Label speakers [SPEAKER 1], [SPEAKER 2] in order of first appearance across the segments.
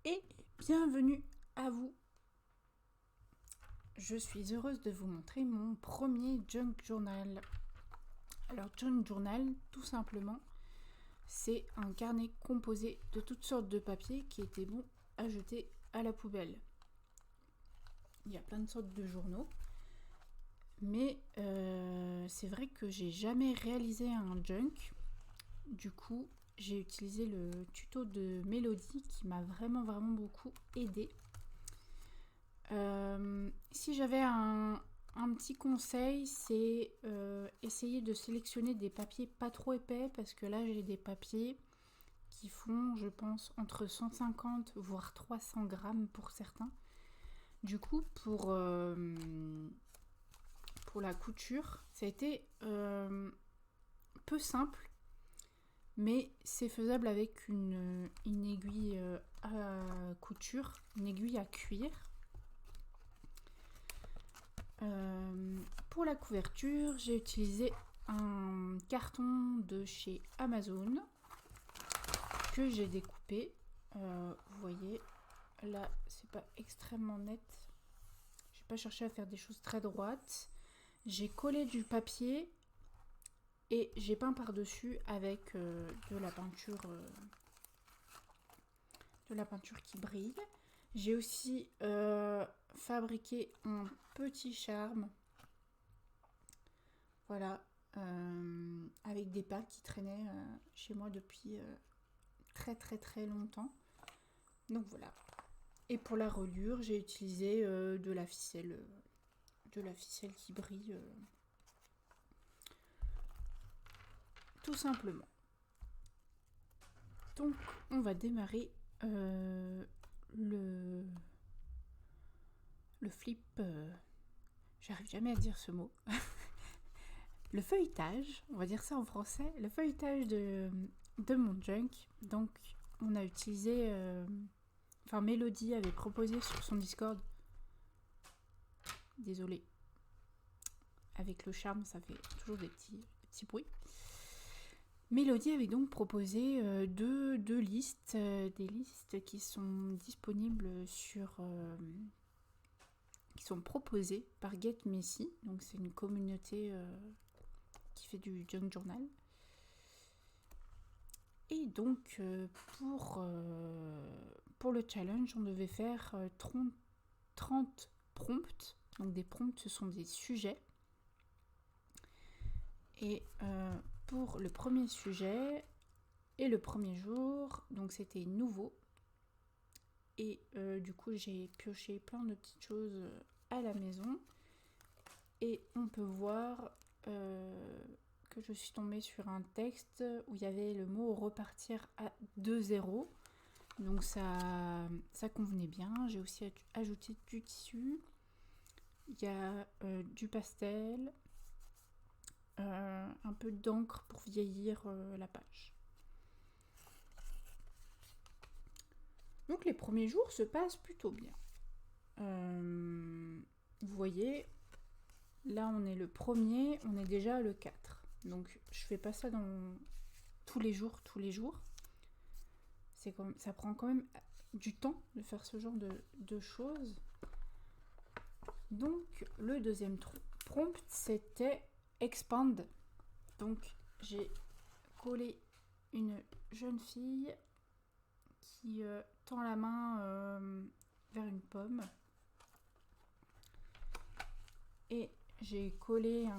[SPEAKER 1] et bienvenue à vous. Je suis heureuse de vous montrer mon premier junk journal. Alors junk journal, tout simplement, c'est un carnet composé de toutes sortes de papiers qui était bon à jeter à la poubelle. Il y a plein de sortes de journaux, mais c'est vrai que j'ai jamais réalisé un junk. Du coup, j'ai utilisé le tuto de Mélodie qui m'a vraiment beaucoup aidé. Si j'avais un petit conseil, c'est essayer de sélectionner des papiers pas trop épais, parce que là j'ai des papiers qui font, je pense, entre 150 voire 300 grammes pour certains. Du coup, pour la couture, ça a été peu simple, mais c'est faisable avec une aiguille à couture, une aiguille à cuir. Pour la couverture, j'ai utilisé un carton de chez Amazon que j'ai découpé. Vous voyez, là, c'est pas extrêmement net. J'ai pas cherché à faire des choses très droites. J'ai collé du papier et j'ai peint par-dessus avec de la peinture qui brille. J'ai aussi fabriqué un petit charme. Voilà, avec des pâtes qui traînaient chez moi depuis très longtemps. Donc voilà. Et pour la reliure, j'ai utilisé de la ficelle qui brille, tout simplement. Donc on va démarrer le flip. J'arrive jamais à dire ce mot. Le feuilletage, on va dire ça en français, le feuilletage de mon junk. Donc on a utilisé, Mélodie avait proposé sur son Discord, désolée, avec le charme ça fait toujours des petits bruits. Mélodie avait donc proposé deux listes, des listes qui sont disponibles qui sont proposées par Get Messy, donc c'est une communauté qui fait du junk journal. Et donc pour le challenge, on devait faire 30 prompts. Donc des prompts, ce sont des sujets. Et pour le premier sujet et le premier jour, donc c'était nouveau. Et du coup, j'ai pioché plein de petites choses à la maison. Et on peut voir que je suis tombée sur un texte où il y avait le mot repartir à 2-0. Donc ça convenait bien. J'ai aussi ajouté du tissu. Il y a du pastel. Un peu d'encre pour vieillir la page. Donc les premiers jours se passent plutôt bien. Vous voyez, là on est le premier, on est déjà le 4. Donc je fais pas ça tous les jours. Ça prend quand même du temps de faire ce genre de choses. Donc le deuxième prompt, c'était expand. Donc j'ai collé une jeune fille qui tend la main vers une pomme. Et j'ai collé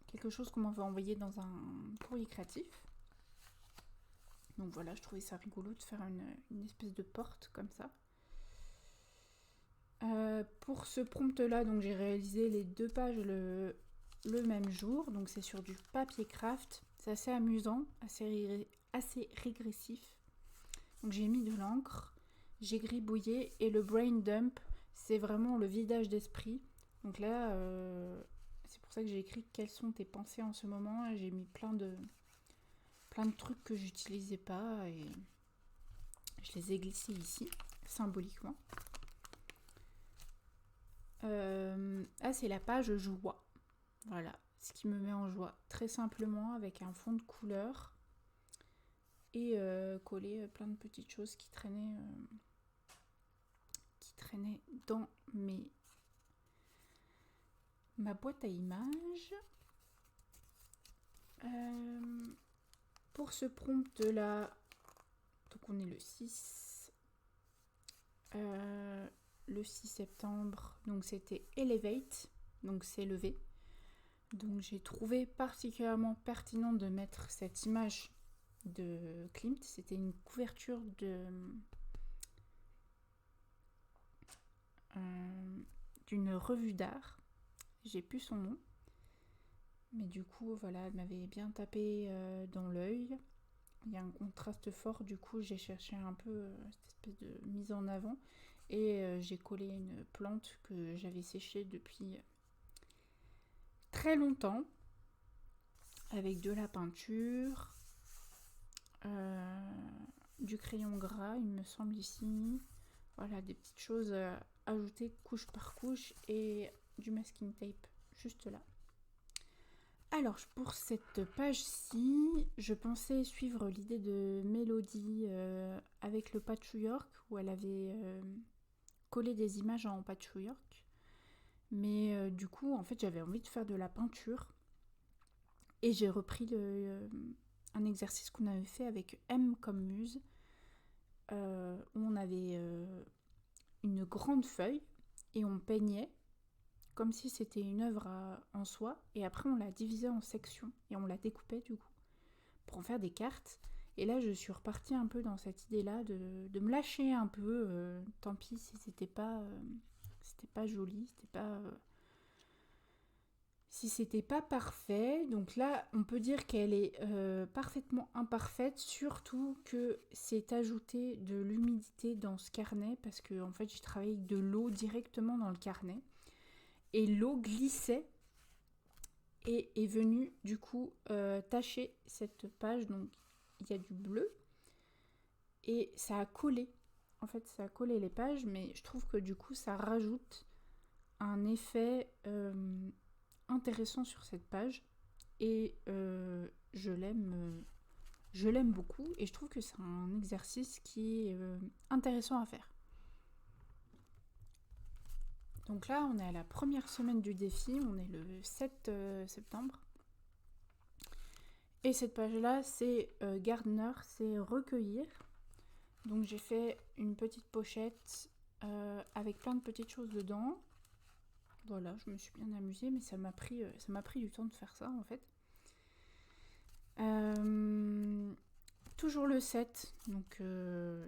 [SPEAKER 1] quelque chose qu'on m'avait envoyé dans un courrier créatif. Donc voilà, je trouvais ça rigolo de faire une espèce de porte comme ça. Pour ce prompt-là, donc j'ai réalisé les 2 pages le même jour. Donc c'est sur du papier craft. C'est assez amusant, assez régressif. Donc j'ai mis de l'encre, j'ai gribouillé, et le brain dump, c'est vraiment le vidage d'esprit. Donc là, c'est pour ça que j'ai écrit quelles sont tes pensées en ce moment. Et j'ai mis plein de trucs que j'utilisais pas et je les ai glissés ici, symboliquement. C'est la page joie. Voilà, ce qui me met en joie, très simplement, avec un fond de couleur. et coller plein de petites choses qui traînaient dans ma boîte à images. Pour ce prompt là, donc on est le 6 septembre, donc c'était Elevate, donc c'est levé. Donc j'ai trouvé particulièrement pertinent de mettre cette image de Klimt. C'était une couverture d'une revue d'art. J'ai plus son nom. Mais du coup, voilà, elle m'avait bien tapé dans l'œil. Il y a un contraste fort, du coup, j'ai cherché un peu cette espèce de mise en avant. Et j'ai collé une plante que j'avais séchée depuis très longtemps. Avec de la peinture, du crayon gras, il me semble ici. Voilà, des petites choses ajoutées couche par couche et du masking tape juste là. Alors, pour cette page-ci, je pensais suivre l'idée de Mélodie avec le patchwork, où elle avait collé des images en patchwork. Mais du coup, en fait, j'avais envie de faire de la peinture. Et j'ai repris un exercice qu'on avait fait avec M comme muse, où on avait une grande feuille et on peignait comme si c'était une œuvre en soi, et après on la divisait en sections et on la découpait du coup pour en faire des cartes. Et là je suis repartie un peu dans cette idée là de me lâcher un peu, tant pis si c'était pas joli, si c'était pas parfait. Donc là on peut dire qu'elle est parfaitement imparfaite, surtout que c'est ajouté de l'humidité dans ce carnet, parce que en fait j'ai travaillé avec de l'eau directement dans le carnet. Et l'eau glissait et est venue du coup tacher cette page. Donc il y a du bleu et ça a collé. En fait, ça a collé les pages, mais je trouve que du coup, ça rajoute un effet intéressant sur cette page. Et je l'aime beaucoup. Et je trouve que c'est un exercice qui est intéressant à faire. Donc là, on est à la première semaine du défi, on est le 7 septembre. Et cette page-là, c'est Gardener, c'est recueillir. Donc j'ai fait une petite pochette avec plein de petites choses dedans. Voilà, je me suis bien amusée, mais ça m'a pris du temps de faire ça en fait. Toujours le 7, donc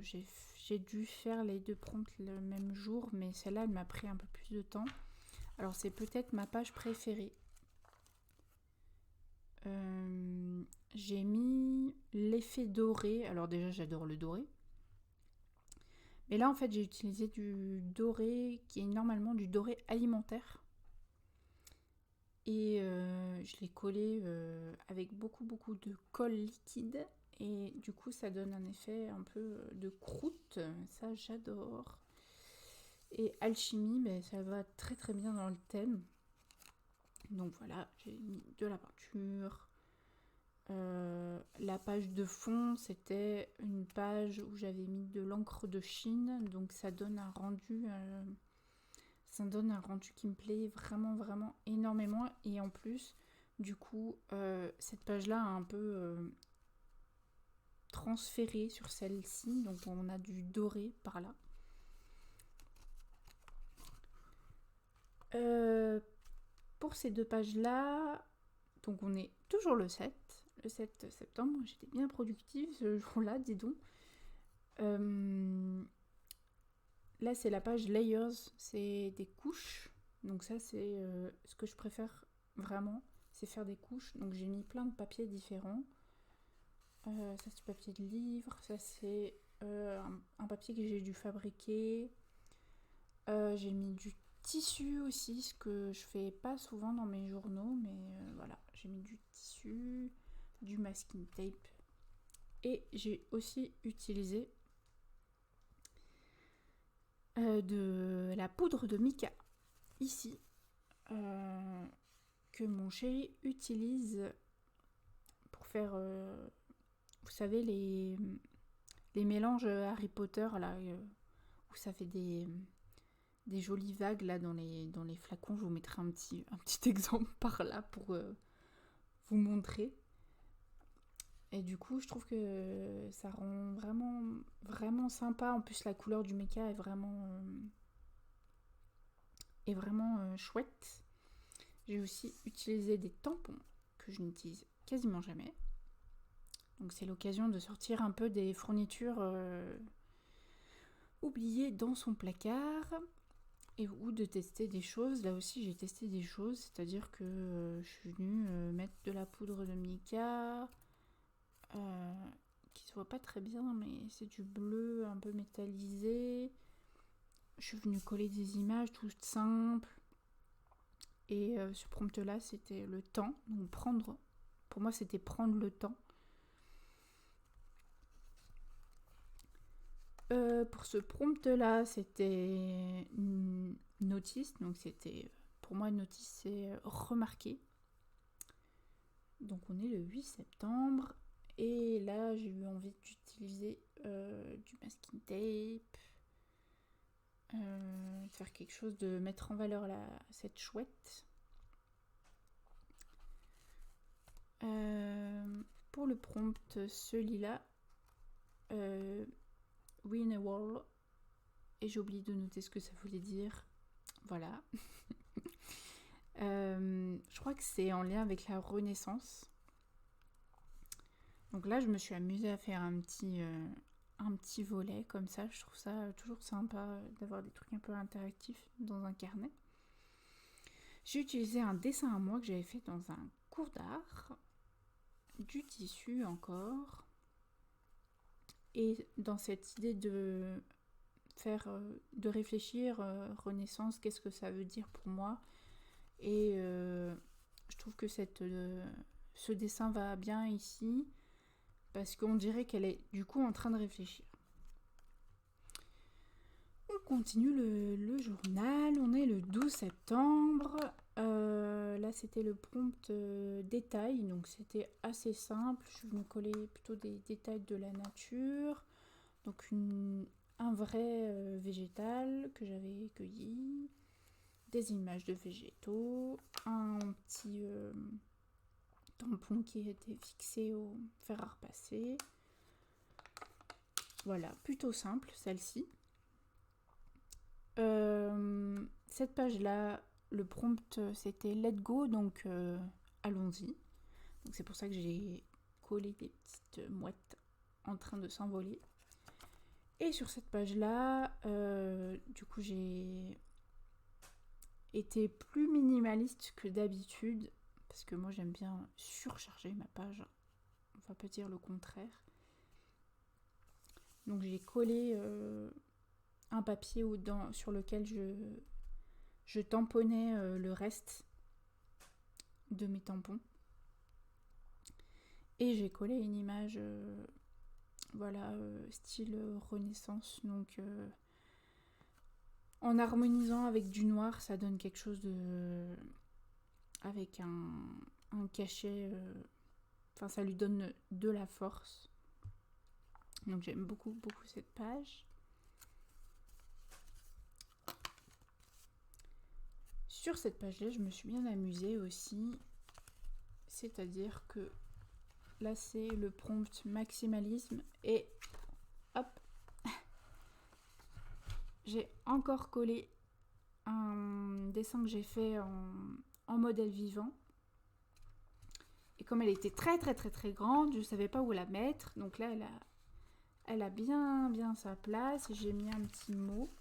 [SPEAKER 1] j'ai dû faire les deux prompts le même jour, mais celle-là, elle m'a pris un peu plus de temps. Alors c'est peut-être ma page préférée. J'ai mis l'effet doré. Alors déjà, j'adore le doré. Mais là, en fait, j'ai utilisé du doré qui est normalement du doré alimentaire. Et je l'ai collé avec beaucoup de colle liquide. Et du coup, ça donne un effet un peu de croûte. Ça, j'adore. Et alchimie, ben, ça va très très bien dans le thème. Donc voilà, j'ai mis de la peinture. La page de fond, c'était une page où j'avais mis de l'encre de Chine. Donc ça donne un rendu... qui me plaît vraiment énormément. Et en plus, du coup, cette page-là a un peu transféré sur celle-ci. Donc on a du doré par là. Pour ces deux pages-là, donc on est toujours le 7 septembre. J'étais bien productive ce jour-là, dis donc. Là, c'est la page Layers, c'est des couches. Donc ça, c'est ce que je préfère vraiment, c'est faire des couches. Donc j'ai mis plein de papiers différents. Ça, c'est du papier de livre. Ça, c'est un papier que j'ai dû fabriquer. J'ai mis du tissu aussi, ce que je fais pas souvent dans mes journaux. Mais voilà, j'ai mis du tissu, du masking tape. Et j'ai aussi utilisé de la poudre de mica ici que mon chéri utilise pour faire vous savez, les mélanges Harry Potter, là, où ça fait des jolies vagues là dans les flacons. Je vous mettrai un petit exemple par là pour vous montrer. Et du coup, je trouve que ça rend vraiment, vraiment sympa. En plus, la couleur du méca est vraiment chouette. J'ai aussi utilisé des tampons que je n'utilise quasiment jamais. Donc c'est l'occasion de sortir un peu des fournitures oubliées dans son placard ou de tester des choses. Là aussi j'ai testé des choses, c'est-à-dire que je suis venue mettre de la poudre de mica qui se voit pas très bien, mais c'est du bleu un peu métallisé. Je suis venue coller des images toutes simples. Et ce prompt là c'était le temps. Donc pour moi c'était prendre le temps. Pour ce prompt là c'était notice. Donc c'était pour moi notice c'est remarquer. Donc on est le 8 septembre. Et là j'ai eu envie d'utiliser du masking tape. Faire quelque chose, de mettre en valeur cette chouette. Pour le prompt, celui-là, win a wall, et j'ai oublié de noter ce que ça voulait dire. Voilà. Je crois que c'est en lien avec la Renaissance. Donc là, je me suis amusée à faire un petit volet comme ça. Je trouve ça toujours sympa d'avoir des trucs un peu interactifs dans un carnet. J'ai utilisé un dessin à moi que j'avais fait dans un cours d'art, du tissu encore, et dans cette idée de réfléchir Renaissance, qu'est-ce que ça veut dire pour moi, et je trouve que ce dessin va bien ici parce qu'on dirait qu'elle est du coup en train de réfléchir. On continue le journal, on est le 12 septembre. Là c'était le prompt détail, donc c'était assez simple. Je suis venue coller plutôt des détails de la nature. Donc un vrai végétal que j'avais cueilli, des images de végétaux, un petit tampon qui était fixé au fer à repasser. Voilà, plutôt simple celle-ci. Cette page-là, le prompt c'était let go, donc allons-y. Donc c'est pour ça que j'ai collé des petites mouettes en train de s'envoler. Et sur cette page-là, du coup j'ai été plus minimaliste que d'habitude, parce que moi j'aime bien surcharger ma page, on va pas dire le contraire. Donc j'ai collé un papier sur lequel je tamponnais le reste de mes tampons. Et j'ai collé une image style Renaissance. Donc en harmonisant avec du noir, ça donne quelque chose avec un cachet. Ça lui donne de la force. Donc j'aime beaucoup, beaucoup cette page. Sur cette page-là, je me suis bien amusée aussi. C'est-à-dire que là, c'est le prompt maximalisme. Et hop, j'ai encore collé un dessin que j'ai fait en modèle vivant. Et comme elle était très très très très grande, je ne savais pas où la mettre. Donc là, elle a bien sa place. J'ai mis un petit mot.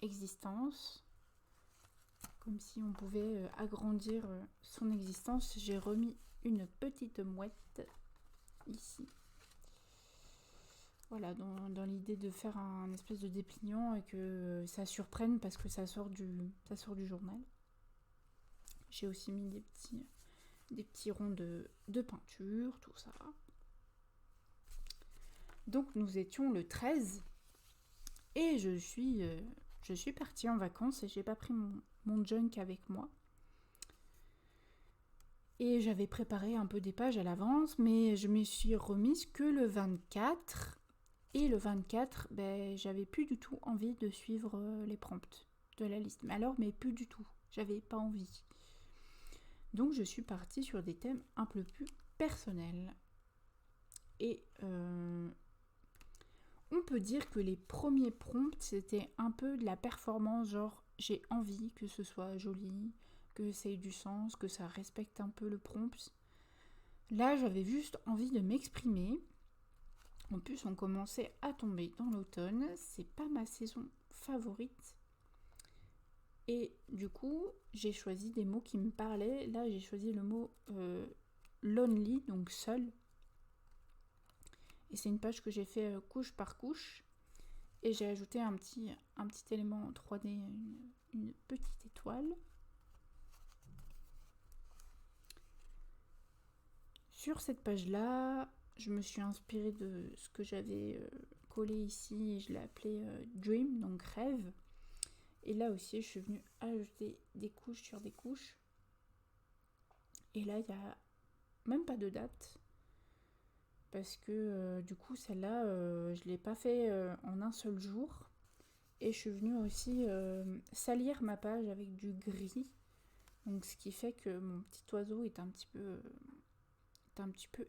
[SPEAKER 1] Existence. Comme si on pouvait agrandir son existence. J'ai remis une petite mouette ici. Voilà, dans l'idée de faire un espèce de dépliant et que ça surprenne parce que ça sort du journal. J'ai aussi mis des petits ronds de peinture, tout ça. Donc nous étions le 13 et je suis partie en vacances et j'ai pas pris mon junk avec moi. Et j'avais préparé un peu des pages à l'avance, mais je me suis remise que le 24. Et le 24, j'avais plus du tout envie de suivre les prompts de la liste. Mais plus du tout. J'avais pas envie. Donc je suis partie sur des thèmes un peu plus personnels. Et on peut dire que les premiers prompts, c'était un peu de la performance, genre j'ai envie que ce soit joli, que ça ait du sens, que ça respecte un peu le prompt. Là, j'avais juste envie de m'exprimer. En plus, on commençait à tomber dans l'automne. C'est pas ma saison favorite. Et du coup, j'ai choisi des mots qui me parlaient. Là, j'ai choisi le mot lonely, donc seul. Et c'est une page que j'ai fait couche par couche. Et j'ai ajouté un petit élément en 3D, une petite étoile. Sur cette page-là, je me suis inspirée de ce que j'avais collé ici et je l'ai appelé Dream, donc rêve. Et là aussi, je suis venue ajouter des couches sur des couches. Et là, il n'y a même pas de date. Parce que du coup, celle-là, je ne l'ai pas fait en un seul jour. Et je suis venue aussi salir ma page avec du gris. Donc ce qui fait que mon petit oiseau est un petit peu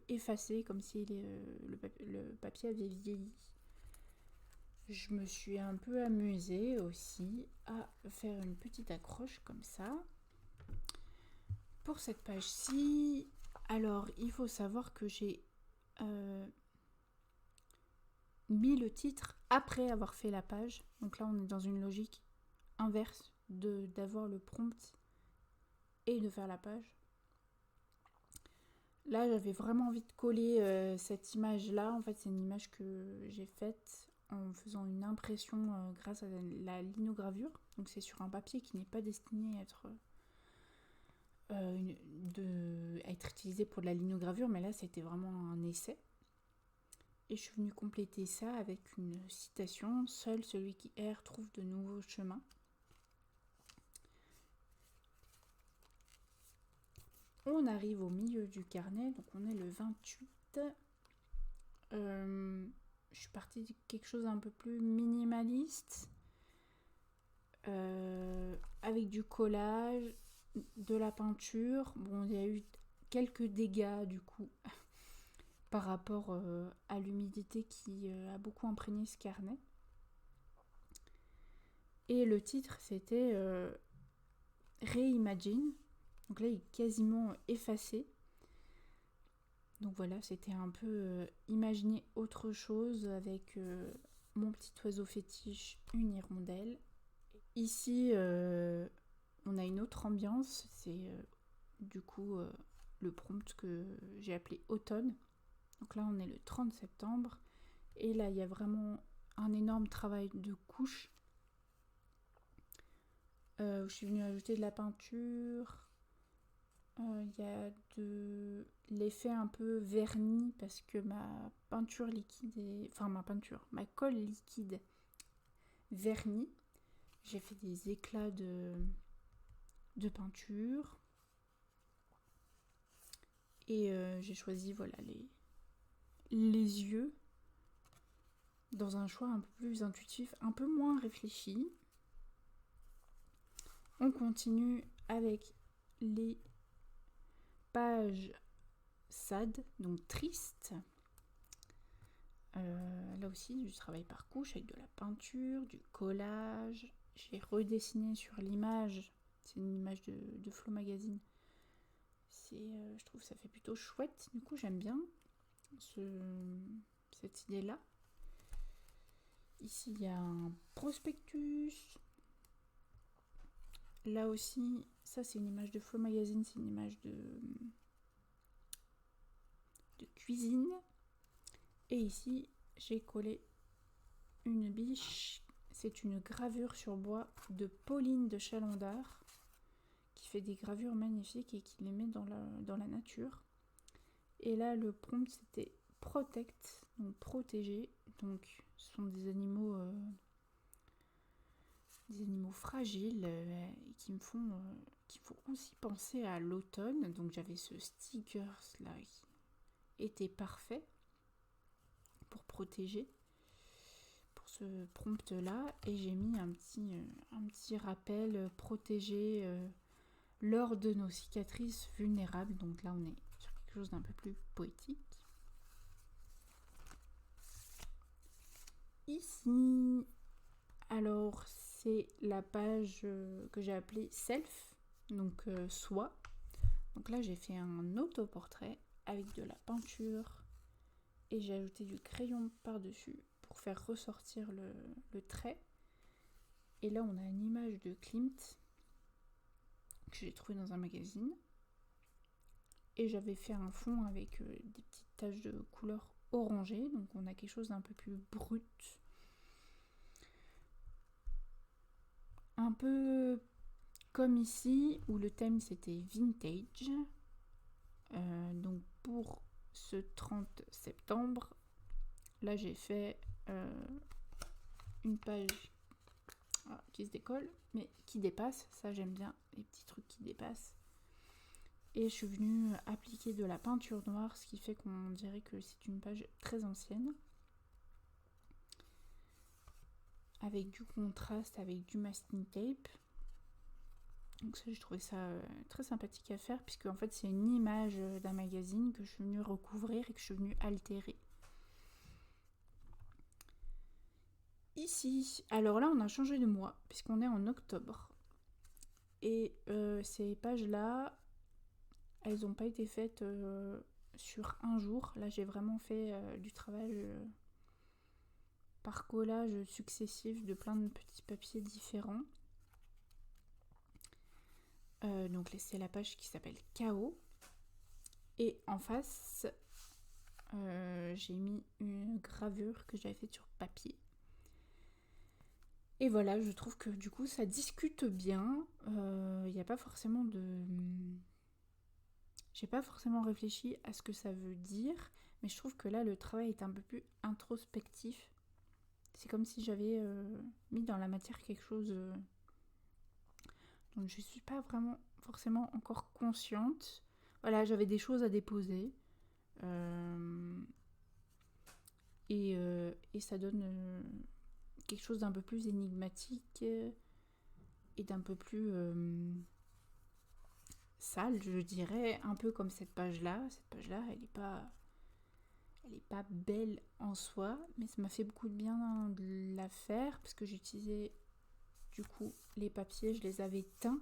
[SPEAKER 1] effacé, comme si le papier avait vieilli. Je me suis un peu amusée aussi à faire une petite accroche comme ça. Pour cette page-ci, alors il faut savoir que j'ai mis le titre après avoir fait la page. Donc là, on est dans une logique inverse d'avoir le prompt et de faire la page. Là, j'avais vraiment envie de coller cette image-là. En fait, c'est une image que j'ai faite en faisant une impression grâce à la linogravure. Donc, c'est sur un papier qui n'est pas destiné à être utilisé pour de la linogravure, mais là, c'était vraiment un essai. Et je suis venue compléter ça avec une citation « Seul celui qui erre trouve de nouveaux chemins ». On arrive au milieu du carnet, donc on est le 28. Je suis partie de quelque chose un peu plus minimaliste, avec du collage, de la peinture. Bon, il y a eu quelques dégâts du coup par rapport à l'humidité qui a beaucoup imprégné ce carnet. Et le titre, c'était Reimagine. Donc là, il est quasiment effacé. Donc voilà, c'était un peu imaginer autre chose avec mon petit oiseau fétiche, une hirondelle. Ici, on a une autre ambiance. C'est du coup le prompt que j'ai appelé automne. Donc là, on est le 30 septembre. Et là, il y a vraiment un énorme travail de couche. Je suis venue ajouter de la peinture. Il y a de l'effet un peu vernis parce que ma peinture liquide ma colle liquide vernis. J'ai fait des éclats de peinture. Et j'ai choisi les yeux dans un choix un peu plus intuitif, un peu moins réfléchi. On continue avec les pages sad, donc triste. Là aussi, du travail par couche avec de la peinture, du collage. J'ai redessiné sur l'image. C'est une image de Flow Magazine. Je trouve que ça fait plutôt chouette. Du coup, j'aime bien cette idée-là. Ici, il y a un prospectus. Là aussi, ça c'est une image de Flow Magazine, c'est une image de cuisine. Et ici, j'ai collé une biche. C'est une gravure sur bois de Pauline de Chalandard qui fait des gravures magnifiques et qui les met dans la nature. Et là, le prompt, c'était protect, donc protéger. Donc, ce sont des animaux des animaux fragiles qui me font aussi penser à l'automne. Donc j'avais ce stickers là qui était parfait pour protéger, pour ce prompt là, et j'ai mis un petit rappel protéger lors de nos cicatrices vulnérables. Donc là on est sur quelque chose d'un peu plus poétique. Ici, alors c'est la page que j'ai appelée Self, donc soi. Donc là j'ai fait un autoportrait avec de la peinture et j'ai ajouté du crayon par-dessus pour faire ressortir le trait. Et là on a une image de Klimt que j'ai trouvée dans un magazine. Et j'avais fait un fond avec des petites taches de couleur orangée, donc on a quelque chose d'un peu plus brut. Un peu comme ici, où le thème c'était vintage. Donc pour ce 30 septembre, là j'ai fait une page qui se décolle, mais qui dépasse. Ça j'aime bien, les petits trucs qui dépassent. Et je suis venue appliquer de la peinture noire, ce qui fait qu'on dirait que c'est une page très ancienne. Avec du contraste, avec du masking tape. Donc ça, j'ai trouvé ça très sympathique à faire, puisque en fait c'est une image d'un magazine que je suis venue recouvrir et que je suis venue altérer. Ici, alors là on a changé de mois, puisqu'on est en octobre. Et ces pages-là, elles n'ont pas été faites sur un jour. Là j'ai vraiment fait du travail par collage successif de plein de petits papiers différents. Donc c'est la page qui s'appelle Chaos. Et en face, j'ai mis une gravure que j'avais faite sur papier. Et voilà, je trouve que du coup ça discute bien. Il n'y a pas forcément de... J'ai pas forcément réfléchi à ce que ça veut dire, mais je trouve que là le travail est un peu plus introspectif. C'est comme si j'avais mis dans la matière quelque chose dont je suis pas vraiment forcément encore consciente. Voilà, j'avais des choses à déposer. Et ça donne quelque chose d'un peu plus énigmatique et d'un peu plus sale, je dirais, un peu comme cette page-là. Cette page-là, elle est pas belle en soi, mais ça m'a fait beaucoup de bien de la faire parce que j'utilisais du coup les papiers, je les avais teints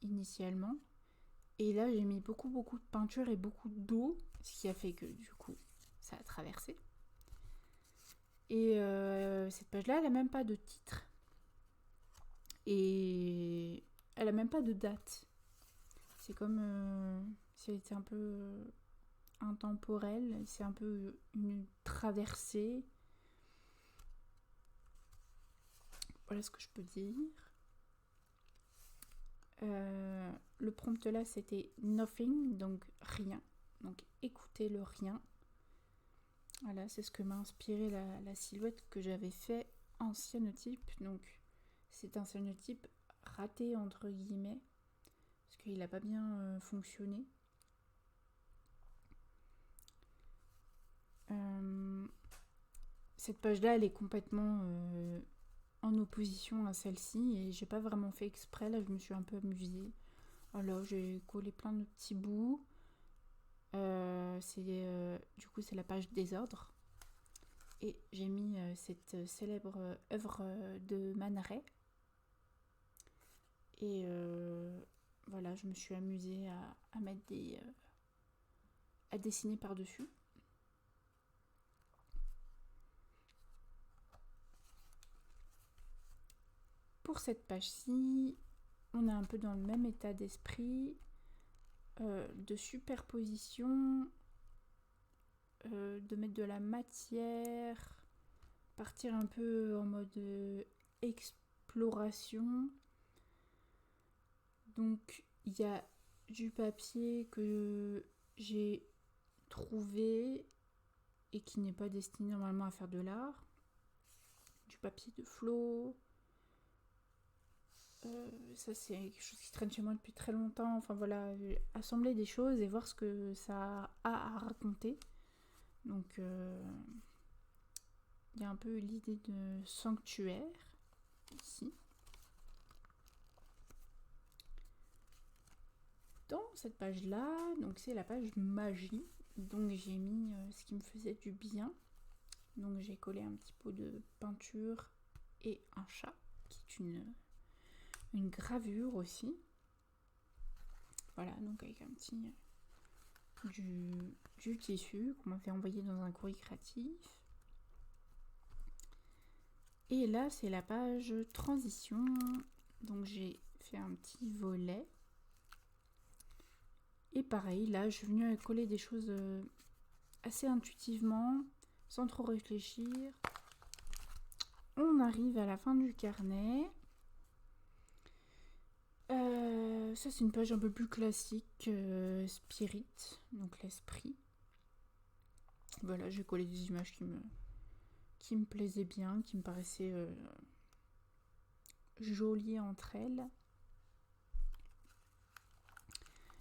[SPEAKER 1] initialement. Et là, j'ai mis beaucoup de peinture et beaucoup d'eau, ce qui a fait que du coup, ça a traversé. Et cette page-là, elle a même pas de titre. Et elle a même pas de date. C'est comme si elle était un peu intemporelle. C'est un peu une traversée. Voilà ce que je peux dire. Le prompt là, c'était nothing, donc rien. Donc écoutez le rien. Voilà, c'est ce que m'a inspiré la silhouette que j'avais fait en cyanotype. Donc c'est un cyanotype raté entre guillemets, parce qu'il n'a pas bien fonctionné. Cette page-là, elle est complètement en opposition à celle-ci, et j'ai pas vraiment fait exprès. Là, je me suis un peu amusée. Voilà, j'ai collé plein de petits bouts. Du coup, c'est la page désordre. Et j'ai mis cette célèbre œuvre de Man Ray. Et voilà, je me suis amusée à mettre à dessiner par-dessus. Pour cette page-ci, on est un peu dans le même état d'esprit, de superposition, de mettre de la matière, partir un peu en mode exploration. Donc il y a du papier que j'ai trouvé et qui n'est pas destiné normalement à faire de l'art, du papier de flot, Ça, c'est quelque chose qui traîne chez moi depuis très longtemps. Enfin voilà, assembler des choses et voir ce que ça a à raconter. Donc, il y a un peu l'idée de sanctuaire ici. Dans cette page-là, donc c'est la page magie. Donc j'ai mis ce qui me faisait du bien. Donc j'ai collé un petit pot de peinture et un chat, qui est une gravure aussi. Voilà, donc avec un petit du tissu qu'on m'a fait envoyer dans un courrier créatif. Et là, c'est la page transition. Donc j'ai fait un petit volet. Et pareil, là, je suis venue coller des choses assez intuitivement, sans trop réfléchir. On arrive à la fin du carnet. Ça, c'est une page un peu plus classique, spirit, donc l'esprit. Voilà, j'ai collé des images qui me plaisaient bien, qui me paraissaient jolies entre elles.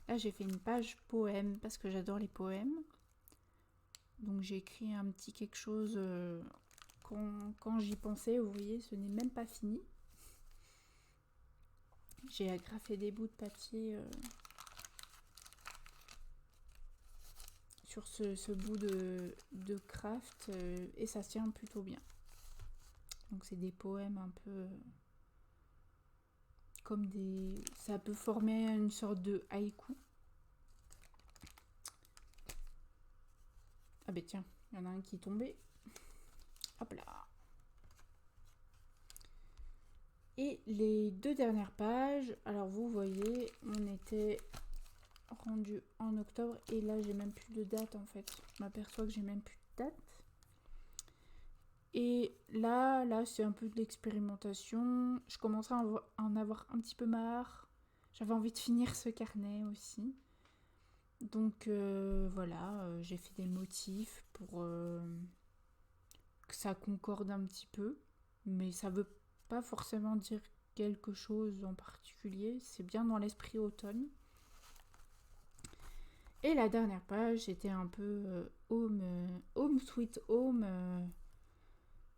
[SPEAKER 1] Là, j'ai fait une page poème parce que j'adore les poèmes. Donc, j'ai écrit un petit quelque chose quand j'y pensais. Vous voyez, ce n'est même pas fini. J'ai agrafé des bouts de papier sur ce bout de craft et ça tient plutôt bien. Donc, c'est des poèmes un peu comme des... Ça peut former une sorte de haïku. Ah ben tiens, il y en a un qui est tombé. Hop là. Et les deux dernières pages, alors vous voyez, on était rendu en octobre et là j'ai même plus de date en fait. Je m'aperçois que j'ai même plus de date. Et là c'est un peu de l'expérimentation. Je commencerai à en avoir un petit peu marre. J'avais envie de finir ce carnet aussi. Donc voilà, j'ai fait des motifs pour que ça concorde un petit peu. Mais ça veut pas forcément dire quelque chose en particulier. C'est bien dans l'esprit automne. Et la dernière page, c'était un peu home sweet home.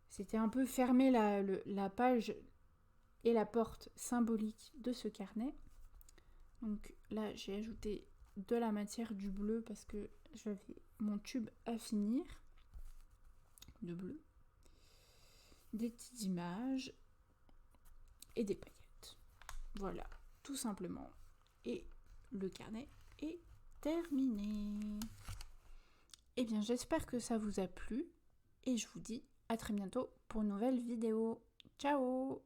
[SPEAKER 1] C'était un peu fermer la page et la porte symbolique de ce carnet. Donc là, j'ai ajouté de la matière, du bleu, parce que j'avais mon tube à finir de bleu. Des petites images et des paillettes. Voilà, tout simplement. Et le carnet est terminé. Eh bien, j'espère que ça vous a plu et je vous dis à très bientôt pour une nouvelle vidéo. Ciao!